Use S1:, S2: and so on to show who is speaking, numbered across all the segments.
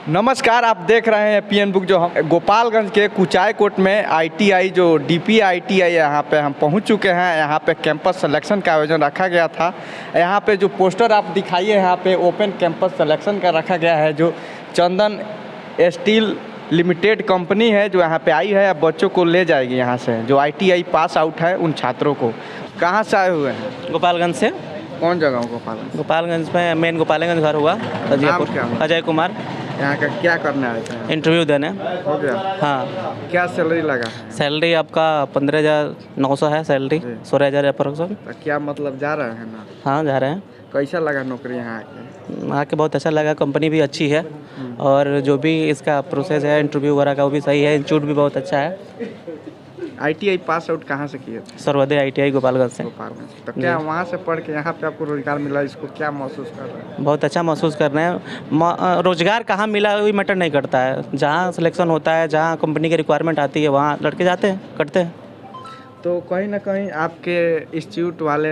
S1: नमस्कार, आप देख रहे हैं पीएन बुक। जो हम गोपालगंज के कुचाय कोट में आईटीआई जो डीपी आईटीआई यहाँ पे हम पहुँच चुके हैं। यहाँ पे कैंपस सिलेक्शन का आयोजन रखा गया था। यहाँ पे जो पोस्टर आप दिखाइए, यहाँ पे ओपन कैंपस सिलेक्शन का रखा गया है। जो चंदन स्टील लिमिटेड कंपनी है जो यहाँ पे आई है, अब बच्चों को ले जाएगी यहाँ से, जो आईटीआई पास आउट है उन छात्रों को। कहाँ से आए हुए हैं?
S2: गोपालगंज से।
S1: कौन जगह हो गोपालगंज?
S2: गोपालगंज में मेन गोपालगंज घर हुआ।
S1: नाम क्या है?
S2: अजय कुमार।
S1: यहाँ का क्या करने आए थे?
S2: इंटरव्यू देने।
S1: हो गया?
S2: हाँ।
S1: क्या सैलरी लगा?
S2: सैलरी आपका 15,900 है सैलरी, 16,000 अप्रोक्स।
S1: तो क्या मतलब जा रहे हैं ना?
S2: हाँ, जा रहे हैं।
S1: कैसा लगा नौकरी यहाँ आके?
S2: आके बहुत अच्छा लगा, कंपनी भी अच्छी है और जो भी इसका प्रोसेस है इंटरव्यू वगैरह का वो भी सही है। इंस्टीट्यूट भी बहुत अच्छा है।
S1: आईटीआई पास आउट कहाँ से किए थे?
S2: सर्वोदय आईटीआई गोपालगंज से।
S1: गोपालगंज। तो क्या वहाँ से पढ़ के यहाँ पे आपको रोजगार मिला, इसको क्या महसूस कर रहे हैं?
S2: बहुत अच्छा महसूस कर रहे हैं। रोजगार कहाँ मिला वही मैटर नहीं करता है। जहाँ सिलेक्शन होता है, जहाँ कंपनी की रिक्वायरमेंट आती है, वहाँ लड़के जाते हैं, करते हैं।
S1: तो कहीं ना कहीं आपके इंस्टीट्यूट वाले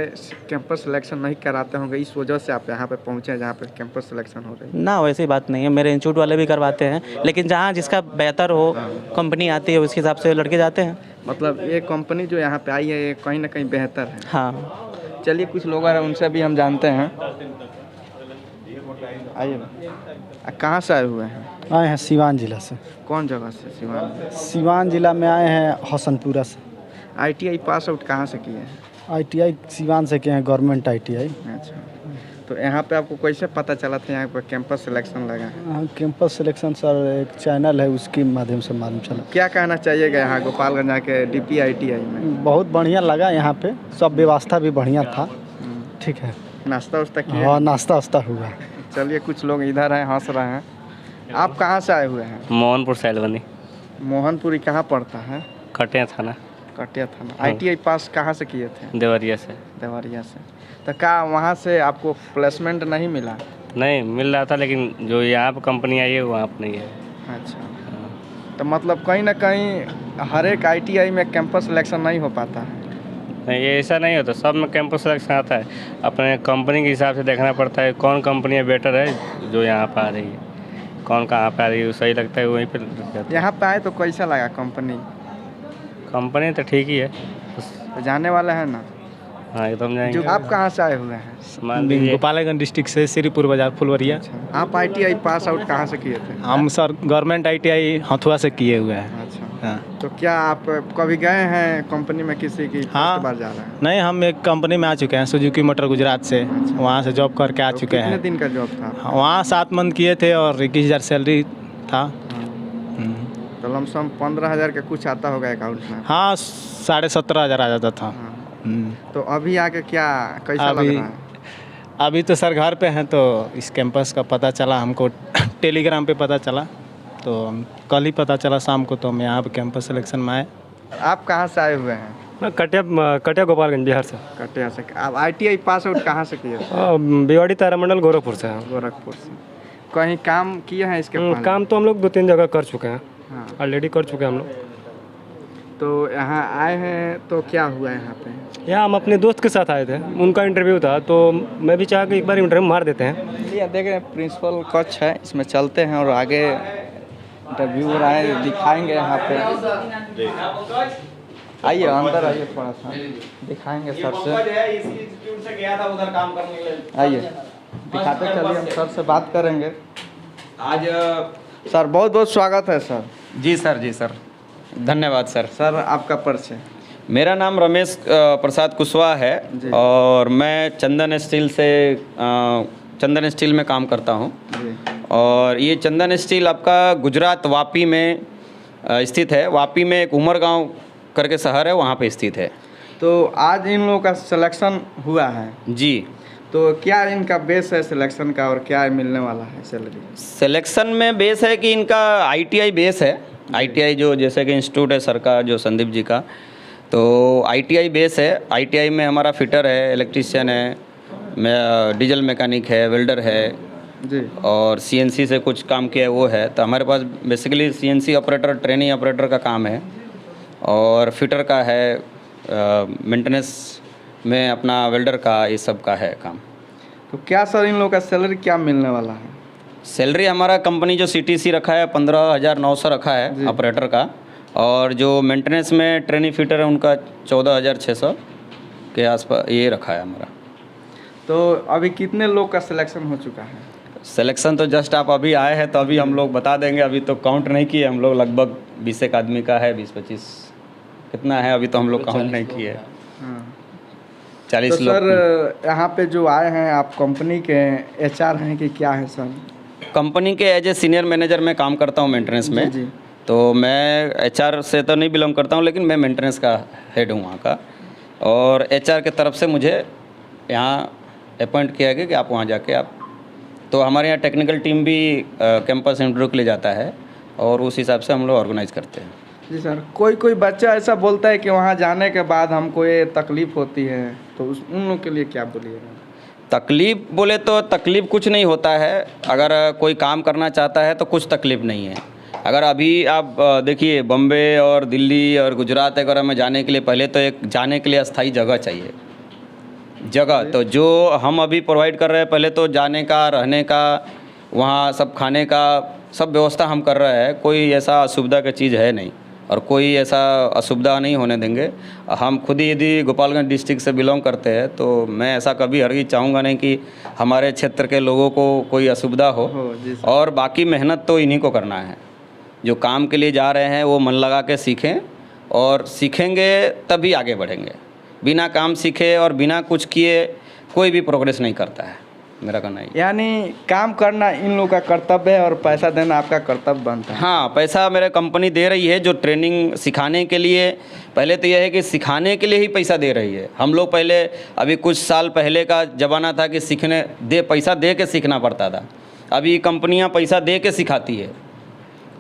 S1: कैंपस सिलेक्शन नहीं कराते होंगे, इस वजह से आप यहाँ पे पहुँचे जहाँ पे कैंपस सिलेक्शन हो रही है?
S2: ना, वैसी बात नहीं है। मेरे इंस्टीट्यूट वाले भी करवाते हैं, लेकिन जहाँ जिसका बेहतर हो, कंपनी आती है उसके हिसाब से लड़के जाते हैं।
S1: मतलब ये कंपनी जो यहाँ पे आई है ये कहीं ना कहीं बेहतर है।
S2: हाँ।
S1: चलिए कुछ लोग हैं उनसे भी हम जानते हैं। आइए। कहाँ से आए हुए हैं?
S3: आए हैं सीवान जिला से।
S1: कौन जगह से? सिवान।
S3: सीवान जिला में आए हैं हसनपुरा से।
S1: आईटीआई पास आउट कहाँ से किए हैं?
S3: आईटीआई सीवान से किए हैं, गवर्नमेंट आईटीआई।
S1: अच्छा, तो यहाँ पे आपको कैसे पता चला था यहाँ पे कैंपस सिलेक्शन लगा है?
S3: कैंपस सिलेक्शन सर एक चैनल है, उसके माध्यम से मालूम चला।
S1: क्या कहना चाहिएगा यहाँ गोपालगंज आके डीपी आईटीआई में?
S3: बहुत बढ़िया लगा, यहाँ पे सब व्यवस्था भी बढ़िया था। ठीक है।
S1: नाश्ता वास्ता किया?
S3: हाँ, नाश्ता वास्ता हुआ।
S1: चलिए कुछ लोग इधर हैं, हंस रहे हैं। आप कहाँ से आए हुए हैं?
S4: मोहनपुर सैलवनी।
S1: मोहनपुरी कहाँ पड़ता है?
S4: कटिया थाना।
S1: कटिया थाना। आईटीआई पास कहाँ से किए थे?
S4: देवरिया से।
S1: देवरिया से। तो क्या वहाँ से आपको प्लेसमेंट नहीं मिला?
S4: नहीं मिल रहा था, लेकिन जो यहाँ पर कंपनी आई है वहाँ पर नहीं है।
S1: अच्छा, तो मतलब कहीं ना कहीं हर एक आईटीआई में कैंपस सिलेक्शन नहीं हो पाता है?
S4: नहीं, ये ऐसा नहीं होता, सब में कैंपस सिलेक्शन आता है। अपने कंपनी के हिसाब से देखना पड़ता है कौन कंपनी बेटर है जो यहाँ पर आ रही है, कौन कहाँ पर आ रही है, सही लगता है वहीं पर।
S1: यहाँ पे आए तो कैसा लगा कंपनी?
S4: कंपनी तो ठीक ही है।
S1: तो जाने वाले हैं ना?
S4: हाँ, एकदम जाएंगे।
S1: जो आप कहाँ से आए हुए हैं?
S4: मान लीजिए
S3: गोपालगंज डिस्ट्रिक्ट से, श्रीपुर बाजार फुलवरिया।
S1: आप आईटीआई पास आउट कहाँ से किए थे?
S3: हम सर गवर्नमेंट आईटीआई हथुआ से किए हुए हैं।
S1: अच्छा।
S3: हाँ।
S1: तो क्या आप कभी गए हैं कंपनी में किसी की?
S3: हाँ।
S1: फर्स्ट बार जा रहे हैं?
S3: नहीं, हम एक कंपनी में आ चुके हैं, सुजुकी मोटर गुजरात से। वहाँ से जॉब करके आ
S1: तो
S3: चुके
S1: कितने
S3: हैं।
S1: दिन का जॉब था?
S3: वहाँ 7 मंथ किए थे और 21,000 सैलरी था।
S1: तो लमसम 15,000 का कुछ आता होगा अकाउंट में?
S3: हाँ, 17,500 आ जाता था।
S1: तो अभी आके क्या कैसा लग
S3: अभी
S1: रहा है?
S3: अभी तो सर घर पे हैं, तो इस कैंपस का पता चला हमको टेलीग्राम पे पता चला, तो कल ही पता चला शाम को, तो हम यहाँ पे कैंपस सिलेक्शन में आए।
S1: आप कहाँ से आए हुए हैं?
S5: मैं कटिया गोपालगंज बिहार से।
S1: कटिया से। आप आईटीआई पास आउट कहाँ से किए?
S5: बिवाड़ी तारामंडल गोरखपुर से हैं।
S1: गोरखपुर से। कहीं काम किए हैं इसके पहले?
S5: काम तो हम लोग 2-3 जगह कर चुके हैं,
S1: हाँ।
S5: ऑलरेडी कर चुके हैं हम लोग।
S1: तो यहाँ आए हैं तो क्या हुआ यहाँ पे?
S5: यहाँ हम अपने दोस्त के साथ आए थे, उनका इंटरव्यू था, तो मैं भी चाहा कि एक बार इंटरव्यू मार देते हैं।
S1: ये देख रहे हैं प्रिंसिपल कक्ष है, इसमें चलते हैं और आगे इंटरव्यू हो रहा है, दिखाएंगे यहाँ पे। आइए अंदर आइए, थोड़ा सा दिखाएंगे सर से। आइए दिखाते चलिए, हम सर से बात करेंगे।
S6: आज
S1: सर बहुत बहुत स्वागत है सर।
S6: जी सर, धन्यवाद सर।
S1: सर आपका परिचय?
S6: मेरा नाम रमेश प्रसाद कुशवाहा है और मैं चंदन स्टील में काम करता हूँ। और ये चंदन स्टील आपका गुजरात वापी में स्थित है। वापी में एक उमरगांव करके शहर है, वहाँ पे स्थित है।
S1: तो आज इन लोगों का सिलेक्शन हुआ है
S6: जी।
S1: तो क्या इनका बेस है सिलेक्शन का और क्या मिलने वाला है सैलरी?
S6: सिलेक्शन में बेस है कि इनका आईटीआई बेस है। आईटीआई जो जैसे कि इंस्टीट्यूट है सर का, जो संदीप जी का, तो आईटीआई बेस है। आईटीआई में हमारा फिटर है, इलेक्ट्रीशियन है, डीजल मैकेनिक है, वेल्डर है
S1: जी, और
S6: सीएनसी से कुछ काम किया है वो है। तो हमारे पास basically CNC operator, training operator का काम है और फिटर का है, मेंटेनेंस में अपना वेल्डर का, ये सब का है काम।
S1: तो क्या सर इन लोगों का सैलरी क्या मिलने वाला है?
S6: सैलरी हमारा कंपनी जो CTC रखा है 15,900 रखा है ऑपरेटर का, और जो मेंटेनेंस में ट्रेनी फिटर है उनका 14,600 के आसपास ये रखा है हमारा।
S1: तो अभी कितने लोग का सिलेक्शन हो चुका है?
S6: सिलेक्शन तो जस्ट आप अभी आए हैं तो अभी हम लोग बता देंगे, अभी तो काउंट नहीं किए हम लोग, लगभग 20 एक आदमी का है, 20-25 कितना है अभी तो हम लोग काउंट नहीं किए।
S1: हाँ।
S6: 40
S1: तो
S6: लोग।
S1: सर यहाँ पे जो आए हैं आप कंपनी के HR हैं कि क्या है सर?
S6: कंपनी के एज ए सीनियर मैनेजर मैं काम करता हूँ मेंटेनेंस में।
S1: जी।
S6: तो मैं HR से तो नहीं बिलोंग करता हूँ, लेकिन मैं मेंटेनेंस का हेड हूँ वहाँ का, और HR के तरफ से मुझे यहाँ अपॉइंट किया गया कि आप वहाँ जाके आप, तो हमारे यहाँ टेक्निकल टीम भी कैंपस इंटरव्यू के लिए जाता है और उस हिसाब से हम लोग ऑर्गेनाइज करते हैं।
S1: जी सर, कोई बच्चा ऐसा बोलता है कि वहाँ जाने के बाद हमको ये तकलीफ़ होती है, तो उन लोग के लिए क्या बोलिएगा?
S6: तकलीफ़ बोले तो तकलीफ़ कुछ नहीं होता है, अगर कोई काम करना चाहता है तो कुछ तकलीफ़ नहीं है। अगर अभी आप देखिए बम्बे और दिल्ली और गुजरात वगैरह में जाने के लिए पहले तो एक जाने के लिए अस्थाई जगह चाहिए, जगह तो जो हम अभी प्रोवाइड कर रहे हैं, पहले तो जाने का, रहने का, वहाँ सब खाने का सब व्यवस्था हम कर रहे हैं, कोई ऐसा असुविधा की चीज़ है नहीं और कोई ऐसा असुविधा नहीं होने देंगे। हम खुद ही यदि गोपालगंज डिस्ट्रिक्ट से बिलोंग करते हैं तो मैं ऐसा कभी हरगिज़ चाहूँगा नहीं कि हमारे क्षेत्र के लोगों को कोई असुविधा हो। और बाकी मेहनत तो इन्हीं को करना है, जो काम के लिए जा रहे हैं वो मन लगा के सीखें, और सीखेंगे तभी आगे बढ़ेंगे। बिना काम सीखे और बिना कुछ किए कोई भी प्रोग्रेस नहीं करता है, मेरा कहना है।
S1: यानी काम करना इन लोगों का कर्तव्य है और पैसा देना आपका कर्तव्य बनता है।
S6: हाँ, पैसा मेरे कंपनी दे रही है जो ट्रेनिंग सिखाने के लिए, पहले तो यह है कि सिखाने के लिए ही पैसा दे रही है। हम लोग पहले अभी कुछ साल पहले का ज़माना था कि पैसा दे के सीखना पड़ता था, अभी कंपनियां पैसा दे के सिखाती है।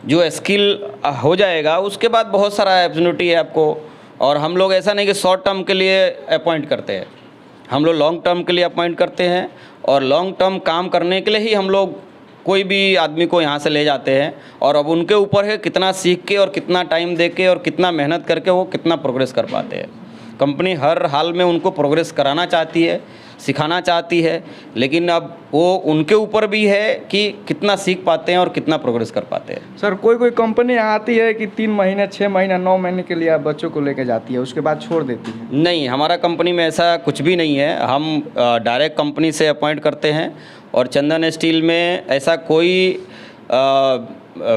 S6: जो स्किल हो जाएगा उसके बाद बहुत सारा अपॉर्चुनिटी है आपको, और हम लोग ऐसा नहीं कि शॉर्ट टर्म के लिए अपॉइंट करते हैं, हम लोग लॉन्ग टर्म के लिए अपॉइंट करते हैं, और लॉन्ग टर्म काम करने के लिए ही हम लोग कोई भी आदमी को यहाँ से ले जाते हैं। और अब उनके ऊपर है कितना सीख के और कितना टाइम दे के और कितना मेहनत करके वो कितना प्रोग्रेस कर पाते हैं। कंपनी हर हाल में उनको प्रोग्रेस कराना चाहती है, सिखाना चाहती है, लेकिन अब वो उनके ऊपर भी है कि कितना सीख पाते हैं और कितना प्रोग्रेस कर पाते हैं।
S1: सर कोई कोई यहाँ आती है कि 3 महीने, 6 महीना, 9 महीने के लिए बच्चों को लेकर जाती है, उसके बाद छोड़ देती है?
S6: नहीं, हमारा कंपनी में ऐसा कुछ भी नहीं है। हम डायरेक्ट कंपनी से अपॉइंट करते हैं, और चंदन स्टील में ऐसा कोई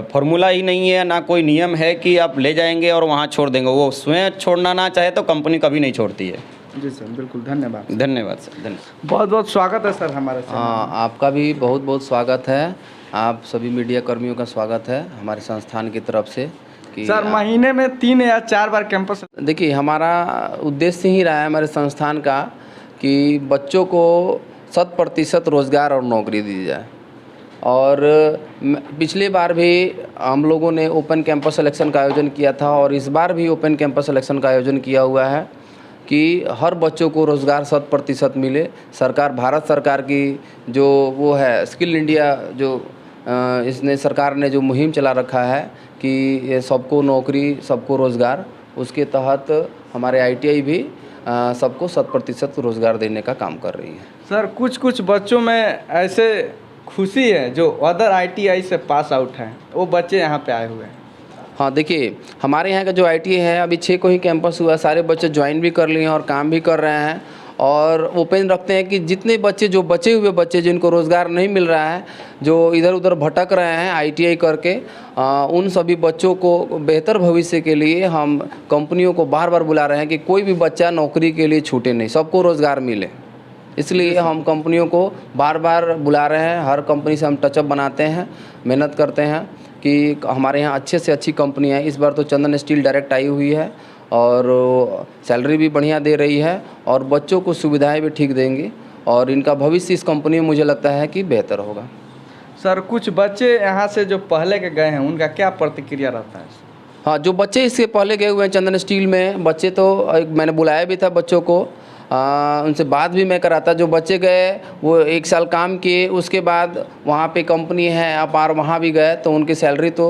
S6: फार्मूला ही नहीं है, ना कोई नियम है कि आप ले जाएंगे और वहाँ छोड़ देंगे। वो स्वयं छोड़ना ना चाहे तो कंपनी कभी नहीं छोड़ती है।
S1: जी सर, बिल्कुल, धन्यवाद।
S6: धन्यवाद सर, धन्यवाद।
S1: बहुत बहुत स्वागत है सर हमारे साथ।
S7: हाँ, आपका भी बहुत बहुत स्वागत है। आप सभी मीडिया कर्मियों का स्वागत है हमारे संस्थान की तरफ से। कि
S1: सर महीने में 3 या 4 बार कैंपस।
S7: देखिए, हमारा उद्देश्य ही रहा है हमारे संस्थान का कि बच्चों को 100% रोज़गार और नौकरी दी जाए। और पिछली बार भी हम लोगों ने ओपन कैंपस सिलेक्शन का आयोजन किया था, और इस बार भी ओपन कैंपस सिलेक्शन का आयोजन किया हुआ है कि हर बच्चों को रोज़गार 100% मिले। सरकार, भारत सरकार की जो वो है स्किल इंडिया, जो इसने सरकार ने जो मुहिम चला रखा है कि ये सबको नौकरी, सबको रोज़गार, उसके तहत हमारे ITI भी सबको 100% रोज़गार देने का काम कर रही है।
S1: सर कुछ बच्चों में ऐसे खुशी है जो अदर ITI से पास आउट हैं, वो बच्चे यहाँ पे आए हुए हैं।
S7: हाँ, देखिए, हमारे यहाँ का जो ITI है अभी 6 को ही कैंपस हुआ, सारे बच्चे ज्वाइन भी कर लिए हैं और काम भी कर रहे हैं, और ओपन रखते हैं कि जितने बच्चे, जो बचे हुए बच्चे जिनको रोज़गार नहीं मिल रहा है, जो इधर उधर भटक रहे हैं ITI करके, उन सभी बच्चों को बेहतर भविष्य के लिए हम कंपनियों को बार बार बुला रहे हैं कि कोई भी बच्चा नौकरी के लिए छूटे नहीं, सबको रोज़गार मिले। इसलिए हम कंपनियों को बार बार बुला रहे हैं, हर कंपनी से हम टचअप बनाते हैं, मेहनत करते हैं कि हमारे यहाँ अच्छे से अच्छी कंपनियाँ। इस बार तो चंदन स्टील डायरेक्ट आई हुई है और सैलरी भी बढ़िया दे रही है, और बच्चों को सुविधाएं भी ठीक देंगे, और इनका भविष्य इस कंपनी में मुझे लगता है कि बेहतर होगा।
S1: सर कुछ बच्चे यहाँ से जो पहले के गए हैं उनका क्या प्रतिक्रिया रहता है?
S7: हाँ, जो बच्चे इससे पहले गए हुए हैं चंदन स्टील में, बच्चे तो मैंने बुलाया भी था बच्चों को, उनसे बात भी मैं कराता। जो बच्चे गए वो 1 साल काम किए, उसके बाद वहाँ पे कंपनी है आप और वहाँ भी गए तो उनकी सैलरी तो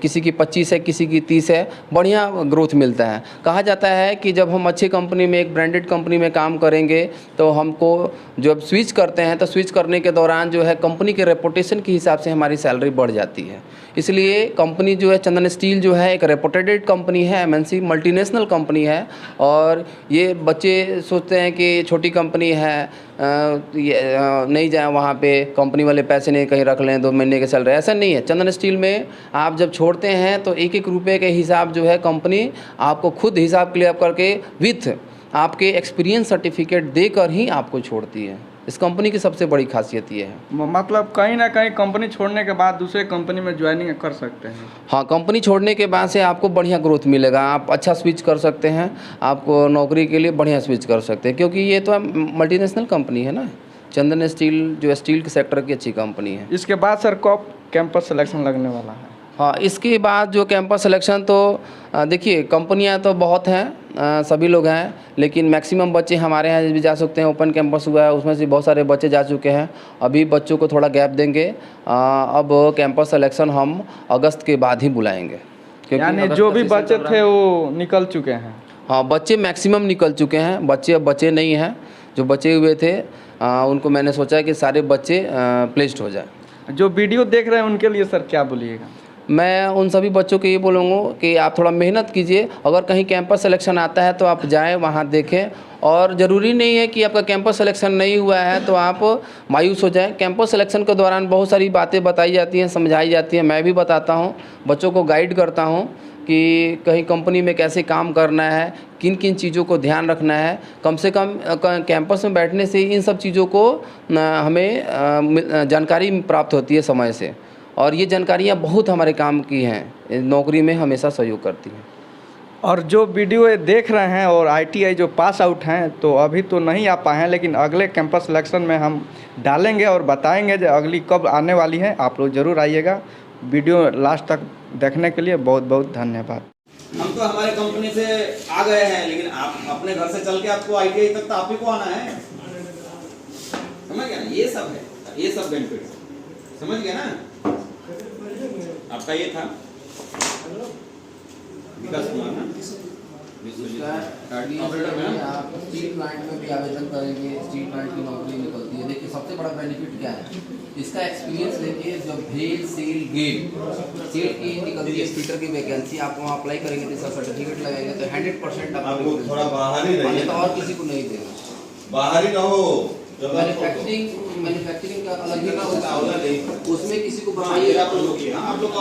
S7: किसी की 25 है, किसी की 30 है, बढ़िया ग्रोथ मिलता है। कहा जाता है कि जब हम अच्छी कंपनी में, एक ब्रांडेड कंपनी में काम करेंगे तो हमको जब स्विच करते हैं तो स्विच करने के दौरान जो है कंपनी के रेपुटेशन के हिसाब से हमारी सैलरी बढ़ जाती है। इसलिए कंपनी जो है चंदन स्टील जो है एक रेपुटेड कंपनी है, एमएनसी मल्टीनेशनल कंपनी है। और ये बच्चे सोचते हैं कि छोटी कंपनी है, नहीं जाए वहाँ पे, कंपनी वाले पैसे नहीं कहीं रख लें 2 महीने के सैलरी, ऐसा नहीं है। चंदन स्टील में आप जब छोड़ते हैं तो 1-1 रुपये के हिसाब जो है कंपनी आपको खुद हिसाब क्लियर करके विथ आपके एक्सपीरियंस सर्टिफिकेट देकर ही आपको छोड़ती है। इस कंपनी की सबसे बड़ी खासियत ये है।
S1: मतलब कहीं ना कहीं कंपनी छोड़ने के बाद दूसरे कंपनी में ज्वाइनिंग कर सकते हैं।
S7: हाँ, कंपनी छोड़ने के बाद से आपको बढ़िया ग्रोथ मिलेगा, आप अच्छा स्विच कर सकते हैं, आपको नौकरी के लिए बढ़िया स्विच कर सकते हैं, क्योंकि ये तो मल्टीनेशनल कंपनी है ना। चंदन स्टील जो स्टील के सेक्टर की अच्छी कंपनी है।
S1: इसके बाद सर कब कैंपस सिलेक्शन लगने वाला है?
S7: हाँ, इसके बाद जो कैंपस सिलेक्शन तो देखिए कंपनियां तो बहुत हैं, सभी लोग हैं, लेकिन मैक्सिमम बच्चे हमारे यहाँ भी जा सकते हैं। ओपन कैंपस हुआ है, उसमें से बहुत सारे बच्चे जा चुके हैं। अभी बच्चों को थोड़ा गैप देंगे, अब कैंपस सिलेक्शन हम अगस्त के बाद ही बुलाएंगे,
S1: यानी जो भी बच्चे थे वो निकल चुके हैं।
S7: हाँ, बच्चे मैक्सिमम निकल चुके हैं, बच्चे अब बचे नहीं हैं। जो बचे हुए थे उनको मैंने सोचा कि सारे बच्चे प्लेस्ड हो जाए।
S1: जो वीडियो देख रहे हैं उनके लिए सर क्या बोलिएगा?
S7: मैं उन सभी बच्चों को ये बोलूँगा कि आप थोड़ा मेहनत कीजिए। अगर कहीं कैंपस सिलेक्शन आता है तो आप जाएं, वहाँ देखें। और ज़रूरी नहीं है कि आपका कैंपस सिलेक्शन नहीं हुआ है तो आप मायूस हो जाएं। कैंपस सिलेक्शन के दौरान बहुत सारी बातें बताई जाती हैं, समझाई जाती हैं, मैं भी बताता हूँ, बच्चों को गाइड करता हूँ कि कहीं कंपनी में कैसे काम करना है, किन किन चीज़ों को ध्यान रखना है। कम से कम कैंपस में बैठने से इन सब चीज़ों को हमें जानकारी प्राप्त होती है समय से, और ये जानकारियाँ बहुत हमारे काम की हैं, नौकरी में हमेशा सहयोग करती हैं।
S1: और जो वीडियो ये देख रहे हैं और आईटीआई जो पास आउट हैं तो अभी तो नहीं आ पाए हैं, लेकिन अगले कैंपस सिलेक्शन में हम डालेंगे और बताएंगे जो अगली कब आने वाली है। आप लोग ज़रूर आइएगा। वीडियो लास्ट तक देखने के लिए बहुत बहुत धन्यवाद।
S8: हम तो हमारे कंपनी से आ गए हैं, लेकिन आप अपने घर से चल के आपको आईटीआई तक तो आप ही को आना है, समझ गया ना? ये सब है, ये सब बेनिफिट समझ गया ना? आपका ये था विकास कुमार ना,
S7: आप स्टील प्लांट में भी आवेदन करेंगे, स्टील प्लांट की नौकरी निकलती है। देखिए सबसे बड़ा बेनिफिट क्या है, इसका एक्सपीरियंस देखिए। जब भेल सेल गेट सेल की निकलती है स्पीटर की वैकेंसी, आप वहाँ अप्लाई करेंगे तो इसका सर्टिफिकेट लगाएंगे तो 100%
S8: आपको थोड़ा बाहर ही रहिए,
S7: तो और किसी को नहीं देगा,
S8: बाहर ही रहो।
S7: मैन्युफैक्चरिंग का अलग ही होता है, उसमें किसी को बताइए आप लोग